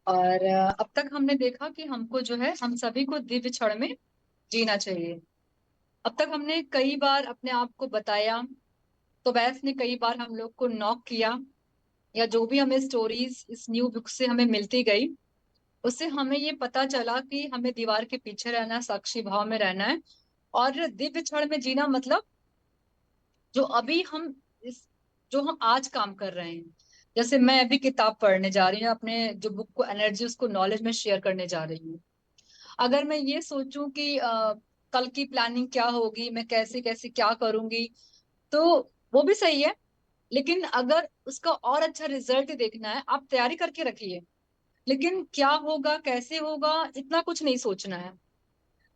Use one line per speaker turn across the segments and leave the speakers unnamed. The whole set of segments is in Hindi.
और अब तक हमने देखा कि हमको जो है हम सभी को दिव्य क्षण में जीना चाहिए। अब तक हमने कई बार अपने आप को बताया, तो वैस ने कई बार हम लोग को नॉक किया, या जो भी हमें स्टोरीज इस न्यू बुक से हमें मिलती गई, उससे हमें ये पता चला कि हमें दीवार के पीछे रहना है, साक्षी भाव में रहना है। और दिव्य क्षण में जीना मतलब जो अभी हम इस जो हम आज काम कर रहे हैं। जैसे मैं अभी किताब पढ़ने जा रही हूँ, अपने जो बुक को एनर्जी उसको नॉलेज में शेयर करने जा रही हूँ। अगर मैं ये सोचूं कि कल की प्लानिंग क्या होगी, मैं कैसे कैसे क्या करूंगी, तो वो भी सही है। लेकिन अगर उसका और अच्छा रिजल्ट देखना है, आप तैयारी करके रखिए, लेकिन क्या होगा कैसे होगा इतना कुछ नहीं सोचना है।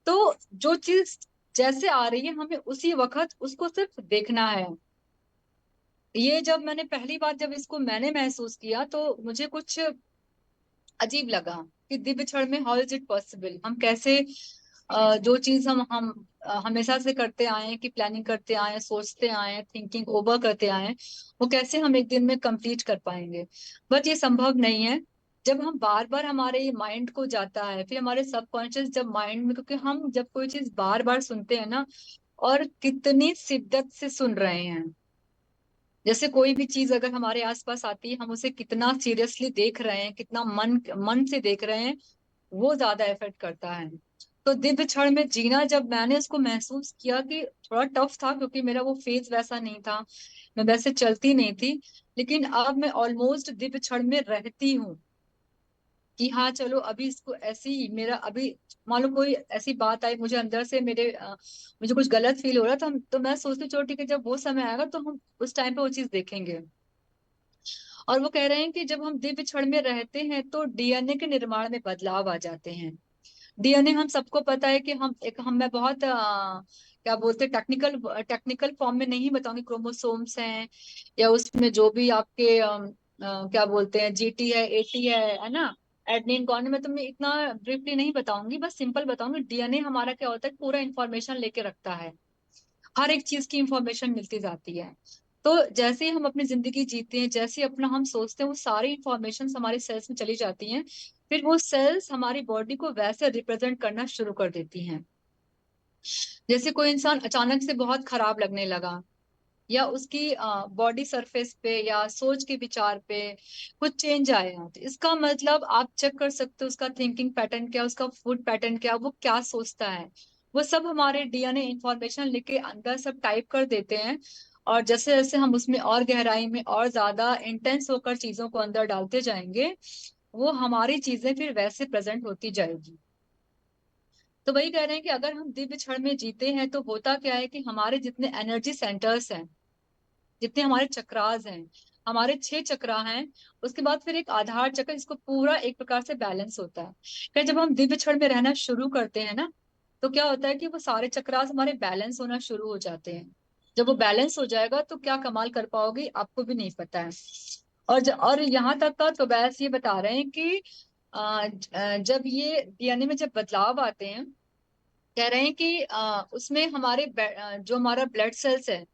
तो जो चीज जैसे आ रही है हमें उसी वक्त उसको सिर्फ देखना है। ये जब मैंने पहली बार जब इसको मैंने महसूस किया तो मुझे कुछ अजीब लगा कि दिव्य क्षण में हाउ इज इट पॉसिबल, हम कैसे जो चीज हम हमेशा से करते आए हैं, कि प्लानिंग करते आए हैं, सोचते आए हैं, थिंकिंग ओवर करते आए हैं, वो कैसे हम एक दिन में कंप्लीट कर पाएंगे। बट ये संभव नहीं है। जब हम बार बार हमारे माइंड को जाता है, फिर हमारे सबकॉन्शियस जब माइंड में, क्योंकि हम जब कोई चीज बार बार सुनते हैं ना, और कितनी शिद्दत से सुन रहे हैं, जैसे कोई भी चीज अगर हमारे आसपास आती है हम उसे कितना सीरियसली देख रहे हैं, कितना मन मन से देख रहे हैं, वो ज्यादा इफेक्ट करता है। तो दिव्य क्षण में जीना जब मैंने इसको महसूस किया कि थोड़ा टफ था, क्योंकि मेरा वो फेज वैसा नहीं था, मैं वैसे चलती नहीं थी, लेकिन अब मैं ऑलमोस्ट दिव्य क्षण में रहती हूँ। कि हाँ चलो अभी इसको ऐसे ही मेरा अभी मान लो कोई ऐसी बात आई मुझे अंदर से, मुझे कुछ गलत फील हो रहा था, तो मैं सोचती हूँ चलो ठीक है, जब वो समय आएगा तो हम उस टाइम पे वो चीज देखेंगे। और वो कह रहे हैं कि जब हम दिव्य क्षण में रहते हैं तो डीएनए के निर्माण में बदलाव आ जाते हैं। डीएनए हम सबको पता है कि हम मैं बहुत क्या बोलते हैं, टेक्निकल टेक्निकल फॉर्म में नहीं बताऊंगी, क्रोमोसोम्स हैं या उसमें जो भी आपके क्या बोलते हैं, जीटी है, एटी है ना, एडनिन कौन, मैं तुम्हें इतना ब्रीफली नहीं बताऊंगी, बस सिंपल बताऊंगी। डीएनए हमारा क्या होता है, पूरा इंफॉर्मेशन लेके रखता है, हर एक चीज की इंफॉर्मेशन मिलती जाती है। तो जैसे ही हम अपनी जिंदगी जीते हैं, जैसे ही अपना हम सोचते हैं, वो सारी इंफॉर्मेशन हमारे सेल्स में चली जाती हैं। फिर वो सेल्स हमारी बॉडी को वैसे रिप्रेजेंट करना शुरू कर देती हैं। जैसे कोई इंसान अचानक से बहुत खराब लगने लगा, या उसकी बॉडी सरफेस पे या सोच के विचार पे कुछ चेंज आया, तो इसका मतलब आप चेक कर सकते हो उसका थिंकिंग पैटर्न क्या, उसका फूड पैटर्न क्या, वो क्या सोचता है। वो सब हमारे डीएनए इंफॉर्मेशन लेके अंदर सब टाइप कर देते हैं। और जैसे जैसे हम उसमें और गहराई में और ज्यादा इंटेंस होकर चीजों को अंदर डालते जाएंगे, वो हमारी चीजें फिर वैसे प्रेजेंट होती जाएगी। तो वही कह रहे हैं कि अगर हम दिव्य क्षण में जीते हैं तो होता क्या है कि हमारे जितने एनर्जी सेंटर्स हैं, जितने हमारे चक्रास हैं, हमारे 6 चक्रा हैं, उसके बाद फिर एक आधार चक्र, इसको पूरा एक प्रकार से बैलेंस होता है। फिर जब हम दिव्य क्षण में रहना शुरू करते हैं ना, तो क्या होता है कि वो सारे चक्रास हमारे बैलेंस होना शुरू हो जाते हैं। जब वो बैलेंस हो जाएगा तो क्या कमाल कर पाओगे आपको भी नहीं पता है। और यहाँ तक का तो वैस ये बता रहे हैं कि जब ये डीएनए में जब बदलाव आते हैं, कह रहे हैं कि उसमें हमारे जो हमारा ब्लड सेल्स है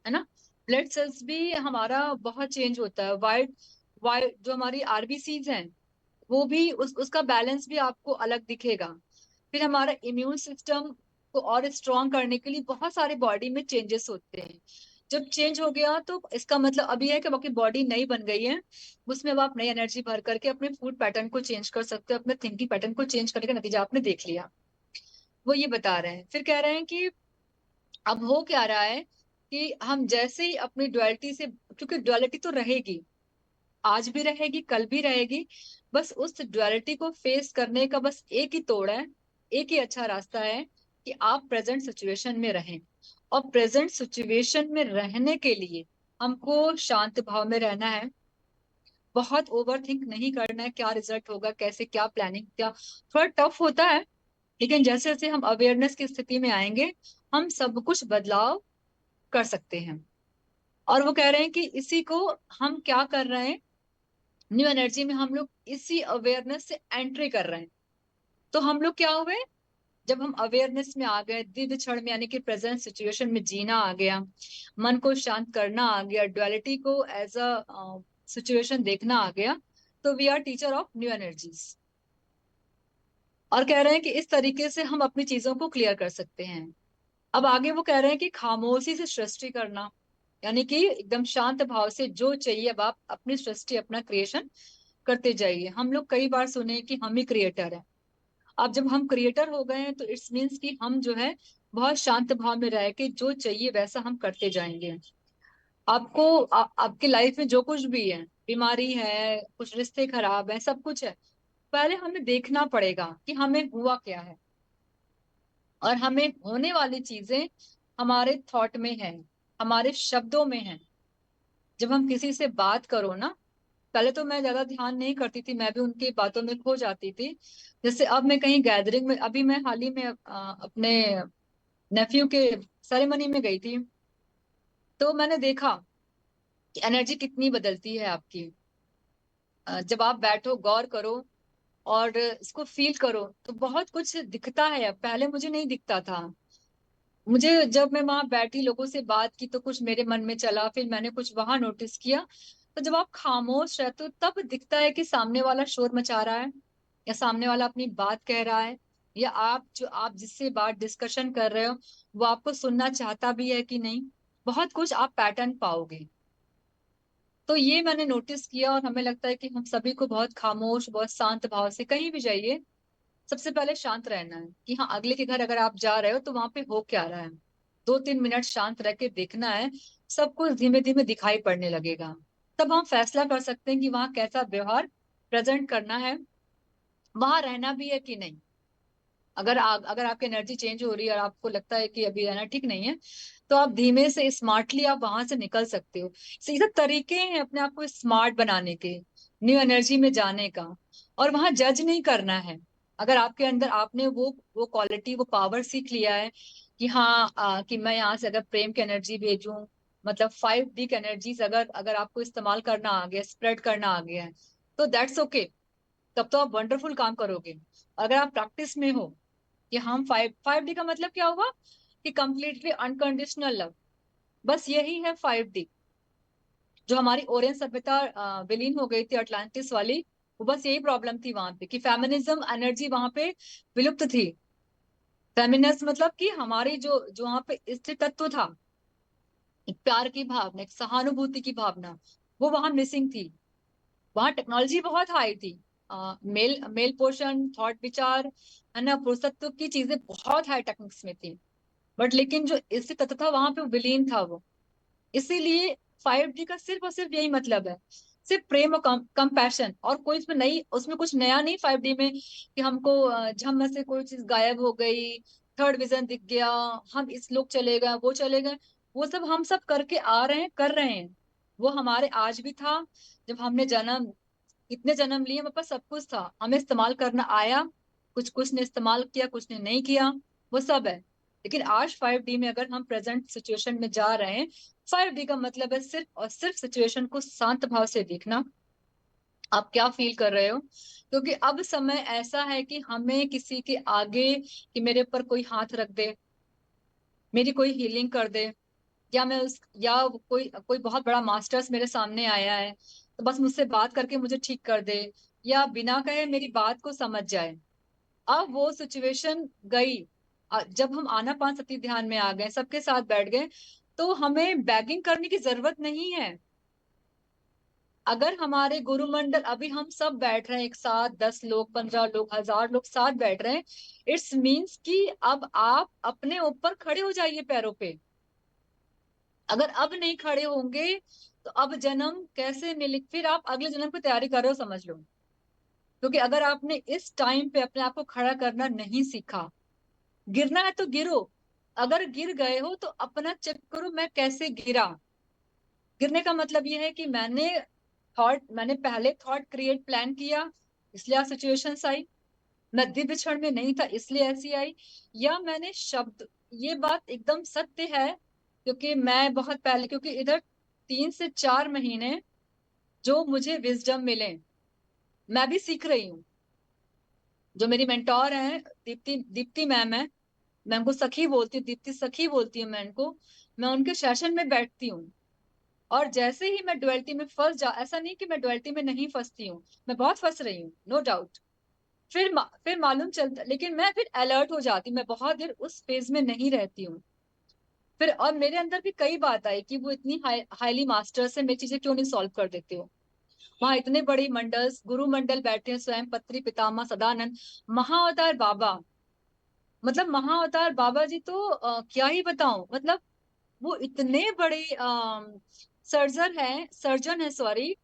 ना, ब्लड सेल्स भी हमारा बहुत चेंज होता है। वाइट वाइट जो हमारी आरबीसीज हैं, वो भी उसका बैलेंस भी आपको अलग दिखेगा। फिर हमारा इम्यून सिस्टम को और स्ट्रॉन्ग करने के लिए बहुत सारे बॉडी में चेंजेस होते हैं। जब चेंज हो गया तो इसका मतलब अभी है कि आपकी बॉडी नई बन गई है, उसमें अब आप नई एनर्जी भर करके अपने फूड पैटर्न को चेंज कर सकते हो, अपने थिंकिंग पैटर्न को चेंज करने का नतीजा आपने देख लिया। वो ये बता रहे हैं, फिर कह रहे हैं कि अब हो क्या रहा है कि हम जैसे ही अपनी डुअलिटी से, क्योंकि डुअलिटी तो रहेगी, आज भी रहेगी कल भी रहेगी, बस उस डुअलिटी को फेस करने का बस एक ही तोड़ है, एक ही अच्छा रास्ता है कि आप प्रेजेंट सिचुएशन में रहें। और प्रेजेंट सिचुएशन में रहने के लिए हमको शांत भाव में रहना है, बहुत ओवर थिंक नहीं करना है, क्या रिजल्ट होगा, कैसे, क्या प्लानिंग, क्या। थोड़ा टफ होता है, लेकिन जैसे जैसे हम अवेयरनेस की स्थिति में आएंगे, हम सब कुछ बदलाव कर सकते हैं। और वो कह रहे हैं कि इसी को हम क्या कर रहे हैं, न्यू एनर्जी में हम लोग इसी अवेयरनेस से एंट्री कर रहे हैं। तो हम लोग क्या हुए, जब हम अवेयरनेस में आ गए, दिव्य क्षण में यानी कि प्रेजेंट सिचुएशन में जीना आ गया, मन को शांत करना आ गया, डुअलिटी को एज अ सिचुएशन देखना आ गया, तो we are teacher of new energies. और कह रहे हैं कि इस तरीके से हम अपनी चीजों को क्लियर कर सकते हैं। अब आगे वो कह रहे हैं कि खामोशी से सृष्टि करना, यानी कि एकदम शांत भाव से जो चाहिए अब आप अपनी सृष्टि, अपना क्रिएशन करते जाइए। हम लोग कई बार सुने कि हम ही क्रिएटर हैं। अब जब हम क्रिएटर हो गए हैं तो इट्स मीन्स कि हम जो है बहुत शांत भाव में रह के जो चाहिए वैसा हम करते जाएंगे। आपको आपकी लाइफ में जो कुछ भी है, बीमारी है, कुछ रिश्ते खराब है, सब कुछ है, पहले हमें देखना पड़ेगा कि हमें हुआ क्या है। और हमें होने वाली चीजें हमारे थॉट में है, हमारे शब्दों में है। जब हम किसी से बात करो ना, पहले तो मैं ज्यादा ध्यान नहीं करती थी, मैं भी उनकी बातों में खो जाती थी। जैसे अब मैं कहीं गैदरिंग में, अभी मैं हाल ही में अपने नेफ्यू के सेरेमनी में गई थी, तो मैंने देखा कि एनर्जी कितनी बदलती है आपकी। जब आप बैठो, गौर करो और इसको फील करो तो बहुत कुछ दिखता है। अब पहले मुझे नहीं दिखता था। मुझे जब मैं वहां बैठी, लोगों से बात की, तो कुछ मेरे मन में चला, फिर मैंने कुछ वहां नोटिस किया। तो जब आप खामोश रहते हो तब दिखता है कि सामने वाला शोर मचा रहा है, या सामने वाला अपनी बात कह रहा है, या आप जिससे बात डिस्कशन कर रहे हो वो आपको सुनना चाहता भी है कि नहीं। बहुत कुछ आप पैटर्न पाओगे। तो ये मैंने नोटिस किया, और हमें लगता है कि हम सभी को बहुत खामोश, बहुत शांत भाव से कहीं भी जाइए, सबसे पहले शांत रहना है कि हाँ, अगले के घर अगर आप जा रहे हो तो वहां पे हो क्या रहा है। 2-3 मिनट शांत रह के देखना है, सब कुछ धीमे धीमे दिखाई पड़ने लगेगा। तब हम फैसला कर सकते हैं कि वहां कैसा व्यवहार प्रेजेंट करना है, वहां रहना भी है कि नहीं। अगर आपकी एनर्जी चेंज हो रही है और आपको लगता है कि अभी रहना ठीक नहीं है, तो आप धीमे से स्मार्टली आप वहां से निकल सकते हो। ये सब तरीके हैं अपने आप को स्मार्ट बनाने के, न्यू एनर्जी में जाने का। और वहां जज नहीं करना है। अगर आपके अंदर आपने वो क्वालिटी, वो पावर सीख लिया है कि हाँ, कि मैं यहाँ से अगर प्रेम की एनर्जी भेजूं, मतलब 5D की एनर्जीज अगर अगर आपको इस्तेमाल करना आ गया, स्प्रेड करना आ गया है, तो दैट्स ओके। तब तो आप वंडरफुल काम करोगे। अगर आप प्रैक्टिस में हो कि हम 5D का मतलब क्या हुआ कि कंप्लीटली अनकंडीशनल लव, बस यही है 5D। जो हमारी ओरियन सभ्यता विलीन हो गई थी, अटलांटिस वाली, वो बस यही प्रॉब्लम थी वहां पे कि फेमिनिज्म एनर्जी वहां पे विलुप्त थी। फेमिनिस्ट मतलब कि हमारी जो जो वहां पे स्त्री तत्व था, एक प्यार की भावना, एक सहानुभूति की भावना, वो वहां मिसिंग थी। वहां टेक्नोलॉजी बहुत हाई थी, मेल मेल पोर्शन, थॉट, विचार, है ना, पुरुषत्व की चीजें बहुत हाई टेक्निक्स में थी। बट लेकिन जो इससे तत्व था वहां पे विलीन था वो। इसीलिए 5D का सिर्फ और सिर्फ यही मतलब है, सिर्फ प्रेम और कंपैशन। और कोई इसमें नई, उसमें कुछ नया नहीं 5D में कि हमको झम में से कोई चीज गायब हो गई, थर्ड विजन दिख गया, हम इस लोग चले गए, वो चले गए। वो सब हम सब करके आ रहे हैं, कर रहे हैं। वो हमारे आज भी था, जब हमने जन्म, इतने जन्म लिए, हमारे पास सब कुछ था, हमें इस्तेमाल करना आया। कुछ कुछ ने इस्तेमाल किया, कुछ ने नहीं किया, वो सब है। लेकिन आज 5D में अगर हम प्रेजेंट सिचुएशन में जा रहे हैं, 5D का मतलब है सिर्फ और सिर्फ सिचुएशन को शांत भाव से देखना, आप क्या फील कर रहे हो। क्योंकि अब समय ऐसा है कि हमें किसी के आगे, कि मेरे ऊपर कोई हाथ रख दे, मेरी कोई हीलिंग कर दे, या मैं उस, या कोई कोई बहुत बड़ा मास्टर्स मेरे सामने आया है तो बस मुझसे बात करके मुझे ठीक कर दे, या बिना कहे मेरी बात को समझ जाए। अब वो सिचुएशन गई। जब हम आनापानसती ध्यान में आ गए, सबके साथ बैठ गए, तो हमें बैगिंग करने की जरूरत नहीं है। अगर हमारे गुरुमंडल, अभी हम सब बैठ रहे हैं एक साथ, 10 लोग, 15 लोग, 1000 लोग साथ बैठ रहे हैं, इट्स मीन्स कि अब आप अपने ऊपर खड़े हो जाइए पैरों पे। अगर अब नहीं खड़े होंगे तो अब जन्म कैसे मिले, फिर आप अगले जन्म की तैयारी कर रहे हो, समझ लो। क्योंकि अगर आपने इस टाइम पे अपने आप को खड़ा करना नहीं सीखा, गिरना है तो गिरो। अगर गिर गए हो तो अपना चेक करो, मैं कैसे गिरा। गिरने का मतलब ये है कि मैंने पहले थॉट क्रिएट प्लान किया, इसलिए आज सिचुएशंस आई। मैं दिव्य क्षण में नहीं था इसलिए ऐसी आई। या मैंने शब्द, ये बात एकदम सत्य है, क्योंकि मैं बहुत पहले, क्योंकि इधर 3 से 4 महीने जो मुझे विजडम मिले, मैं भी सीख रही हूँ। जो मेरी मेंटोर है, दीप्ति दीप्ति मैम है, मैं उनको सखी बोलती हूँ, दीप्ति सखी बोलती हूँ मैं उनको। मैं उनके सेशन में बैठती हूँ और जैसे ही मैं डुअलिटी में फंस जा, ऐसा नहीं कि मैं डुअलिटी में नहीं फंसती हूँ, मैं बहुत फंस रही हूँ, नो डाउट। फिर मालूम चलता, लेकिन मैं फिर अलर्ट हो जाती, मैं बहुत देर उस फेज में नहीं रहती हूँ। फिर और मेरे अंदर भी कई बात आई कि वो इतनी हाईली मास्टर से मैं चीजें क्यों नहीं सॉल्व कर देती हूँ। वहां इतने बड़ी मंडल्स, गुरु मंडल बैठे हैं, स्वयं पत्री पितामह सदानंद, महाअवतार बाबा। मतलब महाअवतार बाबा जी तो क्या ही बताऊं, मतलब वो इतने बड़े सर्जन है सॉरी,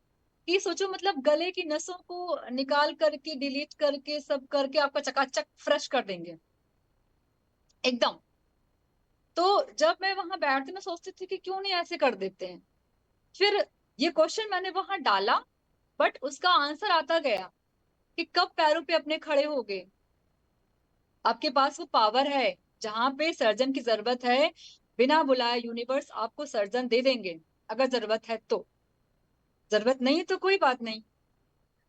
कि सोचो मतलब गले की नसों को निकाल करके, डिलीट करके, सब करके आपका चकाचक फ्रेश कर देंगे एकदम। तो जब मैं वहां बैठती, मैं सोचती थी कि क्यों नहीं ऐसे कर देते हैं। फिर ये क्वेश्चन मैंने वहां डाला, बट उसका आंसर आता गया कि कब पैरों पे अपने खड़े हो गए। आपके पास वो पावर है, जहां पे सर्जन की जरूरत है, बिना बुलाए यूनिवर्स आपको सर्जन दे देंगे, अगर जरूरत है तो। जरूरत नहीं है तो कोई बात नहीं।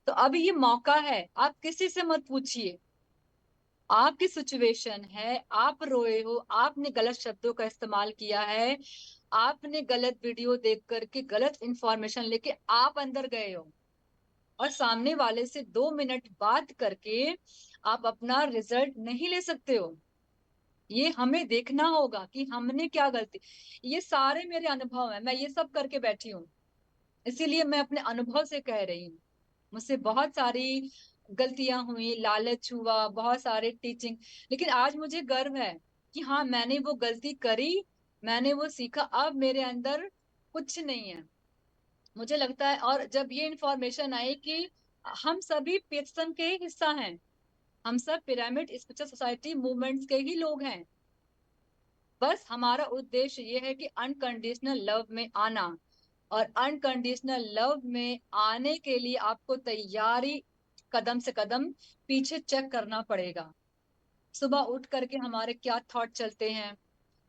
तो अब ये मौका है, आप किसी से मत पूछिए। आपकी सिचुएशन है, आप रोए हो, आपने गलत शब्दों का इस्तेमाल किया है, आपने गलत वीडियो देख करके गलत इंफॉर्मेशन लेके आप अंदर गए हो, और सामने वाले से 2 मिनट बात करके आप अपना रिजल्ट नहीं ले सकते हो। ये हमें देखना होगा कि हमने क्या गलती। ये सारे मेरे अनुभव है, मैं ये सब करके बैठी हूँ, इसीलिए मैं अपने अनुभव से कह रही हूँ। मुझसे बहुत सारी गलतियां हुई, लालच हुआ, बहुत सारे टीचिंग, लेकिन आज मुझे गर्व है कि हाँ मैंने वो गलती करी, मैंने वो सीखा, अब मेरे अंदर कुछ नहीं है। मुझे लगता है, और जब ये इंफॉर्मेशन आई कि हम सभी पेटसन के हिस्सा हैं, हम सब पिरामिड स्पिरिचुअल सोसाइटी मूवमेंट्स के ही लोग हैं, बस हमारा उद्देश्य ये है कि अनकंडीशनल लव में आना। और अनकंडीशनल लव में आने के लिए आपको तैयारी, कदम से कदम पीछे चेक करना पड़ेगा। सुबह उठ करके हमारे क्या थॉट चलते हैं,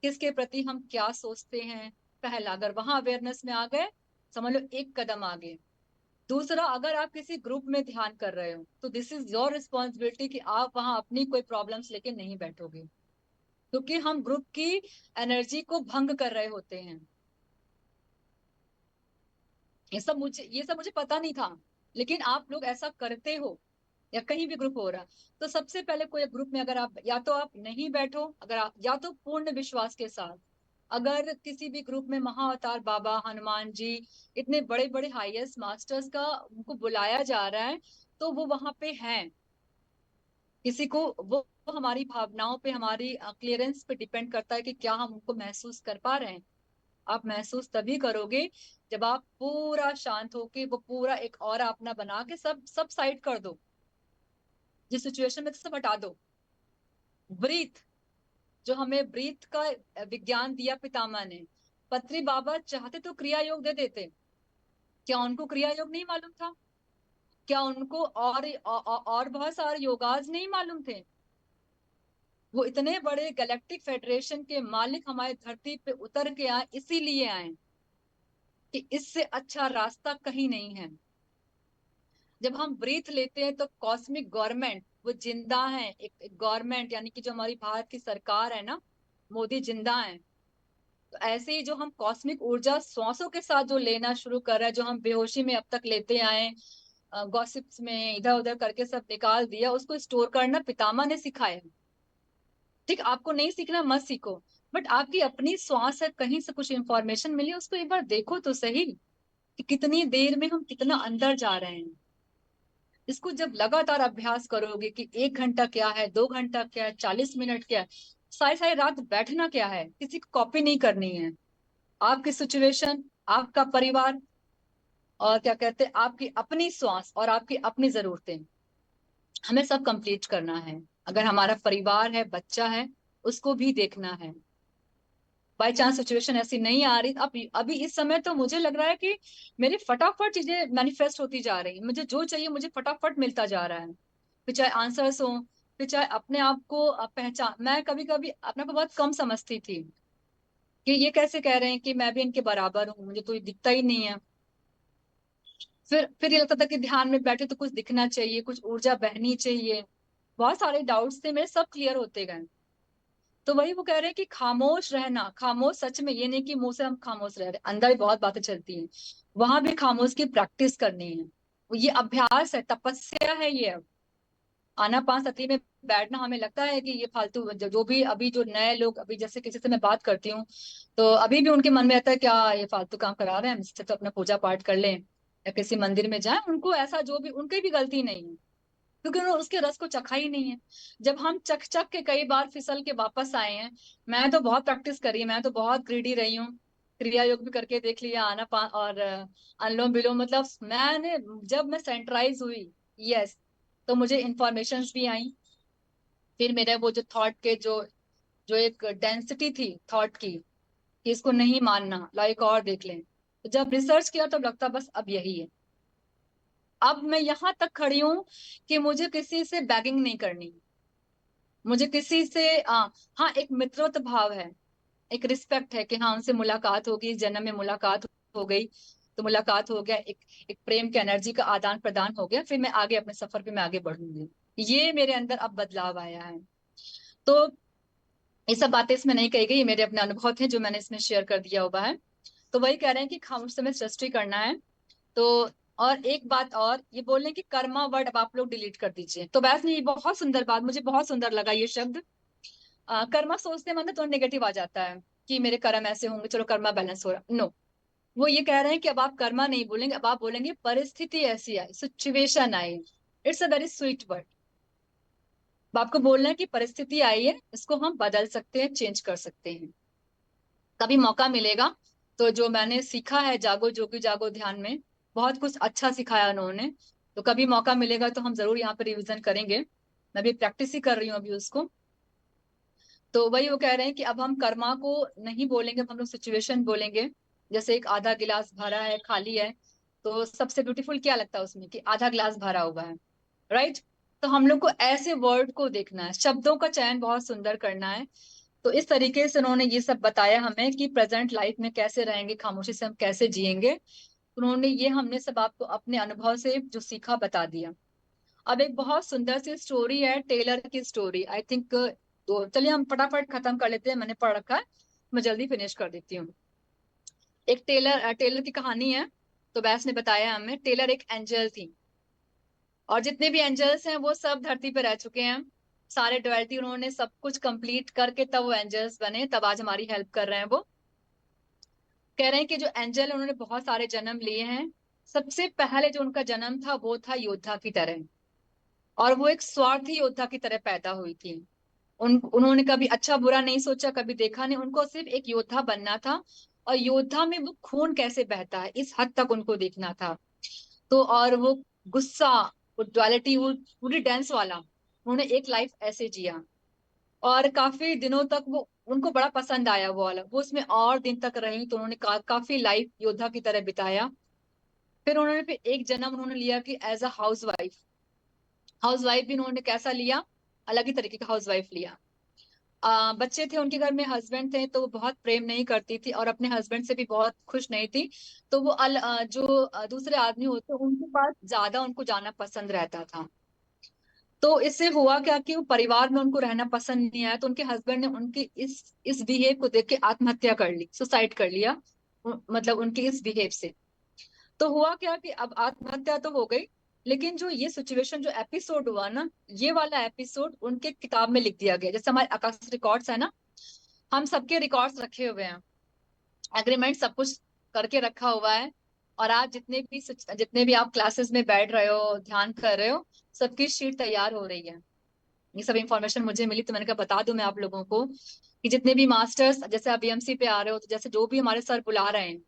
किसके प्रति हम क्या सोचते हैं। पहला, अगर वहां अवेयरनेस में आ गए, समझ लो एक कदम आगे। दूसरा, अगर आप किसी ग्रुप में ध्यान कर रहे हो, तो दिस इज योर रिस्पॉन्सिबिलिटी कि आप वहां अपनी कोई प्रॉब्लम्स लेके नहीं बैठोगे, क्योंकि हम ग्रुप की एनर्जी को भंग कर रहे होते हैं। ये सब मुझे पता नहीं था, लेकिन आप लोग ऐसा करते हो, या कहीं भी ग्रुप हो रहा। तो सबसे पहले कोई ग्रुप में अगर आप, या तो आप नहीं बैठो, अगर आप या तो पूर्ण विश्वास के साथ, अगर किसी भी ग्रुप में महाअवतार बाबा, हनुमान जी, इतने बड़े बड़े हाईएस्ट मास्टर्स का उनको बुलाया जा रहा है, तो वो वहां पे हैं। किसी को वो हमारी भावनाओं पे, हमारी क्लियरेंस पे डिपेंड करता है कि क्या हम उनको महसूस कर पा रहे हैं। आप महसूस तभी करोगे जब आप पूरा शांत होके, वो पूरा एक और अपना बना के सब सब साइड कर दो, जिस सिचुएशन में तो सब हटा दो। ब्रीथ, जो हमें ब्रीथ का विज्ञान दिया पितामह ने, पत्री बाबा चाहते तो क्रिया योग दे देते, क्या उनको क्रिया योग नहीं मालूम था? क्या उनको और बहुत सारे योगाज नहीं मालूम थे? वो इतने बड़े गैलेक्टिक फेडरेशन के मालिक हमारी धरती पे उतर के आए, इसीलिए आए कि इससे अच्छा रास्ता कहीं नहीं है। जब हम ब्रीथ लेते हैं तो कॉस्मिक गवर्नमेंट वो जिंदा है, एक गवर्नमेंट, यानी कि जो हमारी भारत की सरकार है ना, मोदी जिंदा है। तो ऐसे ही जो हम कॉस्मिक ऊर्जा श्वासों के साथ जो लेना शुरू कर रहे हैं, जो हम बेहोशी में अब तक लेते आए, गॉसिप्स में इधर उधर करके सब निकाल दिया, उसको स्टोर करना पितामह ने सिखाया। ठीक, आपको नहीं सीखना मत सीखो, बट आपकी अपनी श्वास है, कहीं से कुछ इंफॉर्मेशन मिली, उसको एक बार देखो तो सही, कि कितनी देर में हम कितना अंदर जा रहे हैं। इसको जब लगातार अभ्यास करोगे कि 1 घंटा क्या है, 2 घंटा क्या है, 40 मिनट क्या है, सारी सारी रात बैठना क्या है, किसी को कॉपी नहीं करनी है। आपकी सिचुएशन, आपका परिवार, और क्या कहते हैं, आपकी अपनी श्वास और आपकी अपनी जरूरतें, हमें सब कंप्लीट करना है। अगर हमारा परिवार है, बच्चा है, उसको भी देखना है। बाई चांस सिचुएशन ऐसी नहीं आ रही, अब अभी इस समय तो मुझे लग रहा है कि मेरे फटाफट चीजें मैनिफेस्ट होती जा रही है, मुझे जो चाहिए मुझे फटाफट मिलता जा रहा है। फिर चाहे आंसर्स हो, फिर चाहे अपने आप को पहचान। मैं कभी कभी अपने को बहुत कम समझती थी कि ये कैसे कह रहे हैं कि मैं भी इनके बराबर हूँ, मुझे तो ये दिखता ही नहीं है। फिर ये लगता था कि ध्यान में बैठे तो कुछ दिखना चाहिए, कुछ ऊर्जा बहनी चाहिए, बहुत सारे डाउट्स थे मेरे, सब क्लियर होते गए। तो वही वो कह रहे हैं कि खामोश रहना, खामोश सच में ये नहीं कि मुंह से हम खामोश रह रहे, अंदर भी बहुत बातें चलती हैं, वहां भी खामोश की प्रैक्टिस करनी है। ये अभ्यास है, तपस्या है ये। आनापानसति में बैठना, हमें लगता है कि ये फालतू, जो भी अभी जो नए लोग, अभी जैसे किसी से मैं बात करती हूँ तो अभी भी उनके मन में आता है क्या ये फालतू काम करा रहे हैं, इससे तो अपना पूजा पाठ कर लें या किसी मंदिर में जाएं। उनको ऐसा, जो भी उनकी भी गलती नहीं है, क्योंकि उन्होंने उसके रस को चखा ही नहीं है। जब हम चख चख के कई बार फिसल के वापस आए हैं, मैं तो बहुत प्रैक्टिस करी है, मैं तो बहुत ग्रीडी रही हूँ, क्रिया योग भी करके देख लिया, आना और अनुलोम विलोम, मतलब मैंने, जब मैं सेंट्राइज हुई, यस, तो मुझे इंफॉर्मेशंस भी आई। फिर मेरे वो जो थॉट के जो जो एक डेंसिटी थी थॉट की, कि इसको नहीं मानना, लाइक और देख लें, तो जब रिसर्च किया तो लगता बस अब यही है। अब मैं यहाँ तक खड़ी हूँ कि मुझे किसी से बैगिंग नहीं करनी, मुझे किसी से हाँ, एक मित्रवत भाव है, एक रिस्पेक्ट है कि हाँ उनसे मुलाकात होगी, इस जन्म में मुलाकात हो गई तो मुलाकात हो गया, एक एक प्रेम की एनर्जी का आदान प्रदान हो गया, फिर मैं आगे अपने सफर पे मैं आगे बढ़ूंगी। ये मेरे अंदर अब बदलाव आया है। तो ये सब बातें इसमें नहीं कही गई, ये मेरे अपने अनुभव थे जो मैंने इसमें शेयर कर दिया हुआ है। तो वही कह रहे हैं कि खामोश समय सृष्टि करना है। तो और एक बात और, ये बोल रहे हैं कि कर्मा वर्ड अब आप लोग डिलीट कर दीजिए। तो वैसे ये बहुत सुंदर बात, मुझे बहुत सुंदर लगा ये शब्द। कर्मा सोचते मन में तो नेगेटिव आ जाता है कि मेरे कर्म ऐसे होंगे, चलो कर्मा बैलेंस हो रहा, नो। वो ये कह रहे हैं कि अब आप कर्मा नहीं बोलेंगे, अब आप बोलेंगे परिस्थिति ऐसी आई, सिचुएशन आई। It's a very sweet word. अब आपको बोलना है कि परिस्थिति आई है, इसको हम बदल सकते हैं, चेंज कर सकते हैं। कभी मौका मिलेगा तो जो मैंने सीखा है जागो जोगी जागो ध्यान में, बहुत कुछ अच्छा सिखाया उन्होंने, तो कभी मौका मिलेगा तो हम जरूर यहाँ पे रिवीजन करेंगे। मैं भी प्रैक्टिस ही कर रही हूँ अभी उसको। तो वही वो कह रहे हैं कि अब हम कर्मा को नहीं बोलेंगे, हम लोग सिचुएशन बोलेंगे। जैसे एक आधा गिलास भरा है, खाली है, तो सबसे ब्यूटीफुल क्या लगता है उसमें, कि आधा गिलास भरा हुआ है, राइट। तो हम लोग को ऐसे वर्ड को देखना है, शब्दों का चयन बहुत सुंदर करना है। तो इस तरीके से उन्होंने ये सब बताया हमें कि प्रेजेंट लाइफ में कैसे रहेंगे, खामोशी से हम कैसे जिएंगे। उन्होंने ये हमने सब आपको अपने अनुभव से जो सीखा बता दिया। अब एक बहुत सुंदर सी स्टोरी है, टेलर की स्टोरी, आई थिंक। तो चलिए हम फटाफट खत्म कर लेते हैं, मैंने पढ़ रखा है, मैं जल्दी फिनिश कर देती हूँ। एक टेलर, टेलर की कहानी है। तो बैस ने बताया हमें, टेलर एक एंजल थी, और जितने भी एंजल्स हैं वो सब धरती पे रह चुके हैं। सारे डुअलिटी उन्होंने सब कुछ कंप्लीट करके तब वो एंजल्स बने, तब आज हमारी हेल्प कर रहे हैं वो। कह रहे हैं कि जो एंजल, उन्होंने बहुत सारे जन्म लिए हैं। सबसे पहले जो उनका जन्म था वो था योद्धा की तरह, और वो एक स्वार्थी योद्धा की तरह पैदा हुई थी। उन्होंने कभी अच्छा बुरा नहीं सोचा, कभी देखा नहीं, उनको सिर्फ एक योद्धा बनना था। और योद्धा में वो खून कैसे बहता है इस हद तक उनको देखना था। तो और वो गुस्सा, वो डुअलिटी, वो पूरी डांस वाला, उन्होंने एक लाइफ ऐसे जिया। और काफी दिनों तक वो उनको बड़ा पसंद आया वो वाला, वो उसमें और दिन तक रही, तो उन्होंने काफी लाइफ योद्धा की तरह बिताया। फिर उन्होंने फिर एक जन्म उन्होंने लिया कि as a housewife. Housewife भी उन्होंने कैसा लिया, अलग ही तरीके का हाउस वाइफ लिया। बच्चे थे उनके घर में, हस्बैंड थे, तो वो बहुत प्रेम नहीं करती थी और अपने हस्बैंड से भी बहुत खुश नहीं थी। तो वो जो दूसरे आदमी होते उनके पास ज्यादा उनको जाना पसंद रहता था। तो इससे हुआ क्या कि वो परिवार में उनको रहना पसंद नहीं आया, तो उनके हस्बैंड ने उनके इस बिहेव को देख के आत्महत्या कर ली, सुसाइड कर लिया, मतलब उनके इस बिहेव से। तो हुआ क्या कि अब आत्महत्या तो हो गई, लेकिन जो ये सिचुएशन, जो एपिसोड हुआ ना, ये वाला एपिसोड उनके किताब में लिख दिया गया। जैसे हमारे आकाश रिकॉर्ड्स है ना, हम सबके रिकॉर्ड्स रखे हुए हैं, एग्रीमेंट सब कुछ करके रखा हुआ है। और आज जितने भी आप क्लासेस में बैठ रहे हो, ध्यान कर रहे हो, सबकी शीट तैयार हो रही है। ये सब इंफॉर्मेशन मुझे मिली तो मैंने कहा बता दूं मैं आप लोगों को, कि जितने भी मास्टर्स, जैसे आप बीएमसी पे आ रहे हो, तो जैसे जो भी हमारे सर बुला रहे हैं,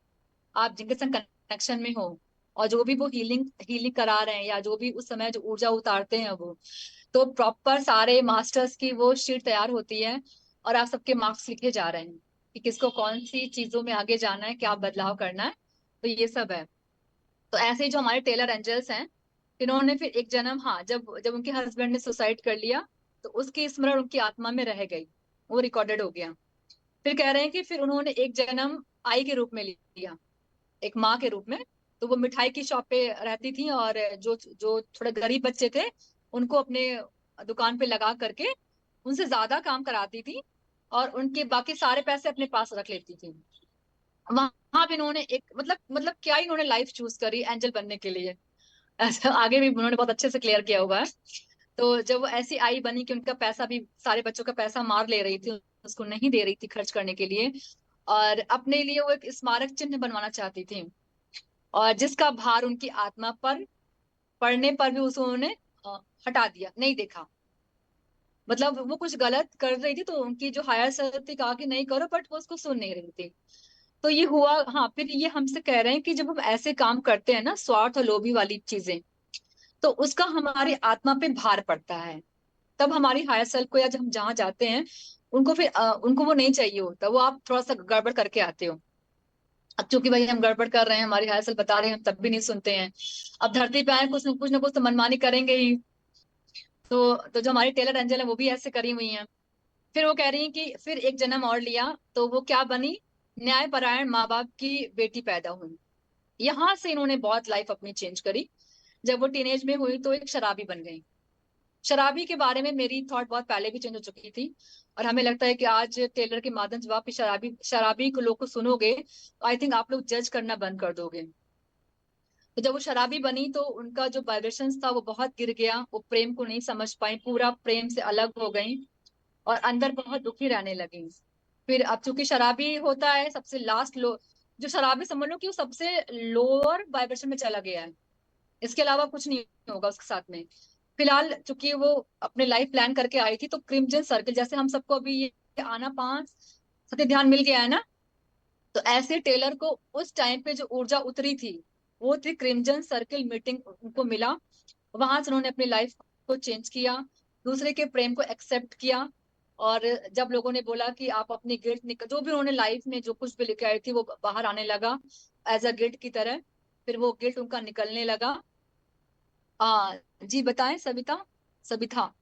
आप जिनके संग कनेक्शन में हो, और जो भी वो हीलिंग हीलिंग करा रहे हैं, या जो भी उस समय जो ऊर्जा उतारते हैं वो, तो प्रॉपर सारे मास्टर्स की वो शीट तैयार होती है। और आप सबके मार्क्स लिखे जा रहे हैं कि किसको कौन सी चीजों में आगे जाना है, क्या बदलाव करना है। तो ये सब है। तो ऐसे ही जो हमारे टेलर एंजल्स हैं, इन्होंने फिर एक जन्म, हाँ, जब जब उनके हस्बैंड ने सुसाइड कर लिया, तो उसकी स्मरण उनकी आत्मा में रह गई, वो रिकॉर्डेड हो गया। फिर कह रहे हैं कि फिर उन्होंने एक जन्म आई के रूप में लिया, एक माँ के रूप में। तो वो मिठाई की शॉप पे रहती थी, और जो जो थोड़े गरीब बच्चे थे उनको अपने दुकान पे लगा करके उनसे ज्यादा काम कराती थी। और उनके बाकी सारे पैसे अपने पास रख लेती थी। वहां भी इन्होंने एक मतलब क्या ही इन्होंने लाइफ चूज करी एंजल बनने के लिए। ऐसा आगे भी उन्होंने बहुत अच्छे से क्लियर किया हुआ है। तो जब वो ऐसी आई बनी कि उनका पैसा भी, सारे बच्चों का पैसा मार ले रही थी, उसको नहीं दे रही थी खर्च करने के लिए, और अपने लिए वो एक स्मारक चिन्ह बनवाना चाहती थी, और जिसका भार उनकी आत्मा पर पड़ने पर भी उसको उन्होंने अ, हटा दिया, नहीं देखा। मतलब वो कुछ गलत कर रही थी तो उनकी जो हायर सेल्फ थी कहा कि नहीं करो, बट वो उसको सुन नहीं रही थी। तो ये हुआ। हाँ, फिर ये हमसे कह रहे हैं कि जब हम ऐसे काम करते हैं ना, स्वार्थ और लोभी वाली चीजें, तो उसका हमारी आत्मा पे भार पड़ता है। तब हमारी हायर सेल्फ को, या जब हम जहाँ जाते हैं, उनको फिर उनको वो नहीं चाहिए होता, वो आप थोड़ा सा गड़बड़ करके आते हो। अब चूंकि भाई हम गड़बड़ कर रहे हैं, हमारी हायर सेल्फ बता रहे हैं, हम तब भी नहीं सुनते हैं। अब धरती पे आए, कुछ ना कुछ तो मनमानी करेंगे ही। तो जो हमारी टेलर एंजल है वो भी ऐसे करी हुई हैं। फिर वो कह रही है कि फिर एक जन्म और लिया तो वो क्या बनी, न्यायपरायण माँ बाप की बेटी पैदा हुई। यहाँ से इन्होंने बहुत लाइफ अपनी चेंज करी। जब वो टीनेज में हुई तो एक शराबी बन गई। शराबी के बारे में मेरी थॉट बहुत पहले भी चेंज हो चुकी थी, और हमें लगता है कि आज टेलर के माध्यम से आप शराबी शराबी को लोग को सुनोगे तो आई थिंक आप लोग जज करना बंद कर दोगे। तो जब वो शराबी बनी तो उनका जो वाइब्रेशंस था वो बहुत गिर गया, वो प्रेम को नहीं समझ पाई, पूरा प्रेम से अलग हो गई, और अंदर बहुत दुखी रहने लगी। फिर अब चूंकि शराबी होता है सबसे लास्ट लो, जो शराबी समझ लो कि वो सबसे लोअर वाइब्रेशन में चला गया है, इसके अलावा कुछ नहीं होगा उसके साथ में। फिलहाल चूंकि वो अपने लाइफ प्लान करके आई थी, तो क्रिम्जन सर्कल जैसे हम सबको अभी ये आना पांच सत्य ध्यान मिल गया है ना, तो ऐसे टेलर को उस टाइम पे जो ऊर्जा उतरी थी, वो थी क्रिम्जन सर्कल मीटिंग, उनको मिला। वहां से उन्होंने अपनी लाइफ को चेंज किया, दूसरे के प्रेम को एक्सेप्ट किया। और जब लोगों ने बोला कि आप अपनी गिल्ट निकल, जो भी उन्होंने लाइफ में जो कुछ भी लेके आई थी वो बाहर आने लगा एज अ गिल्ट की तरह, फिर वो गिल्ट उनका निकलने लगा। जी बताएं सविता, सबिता।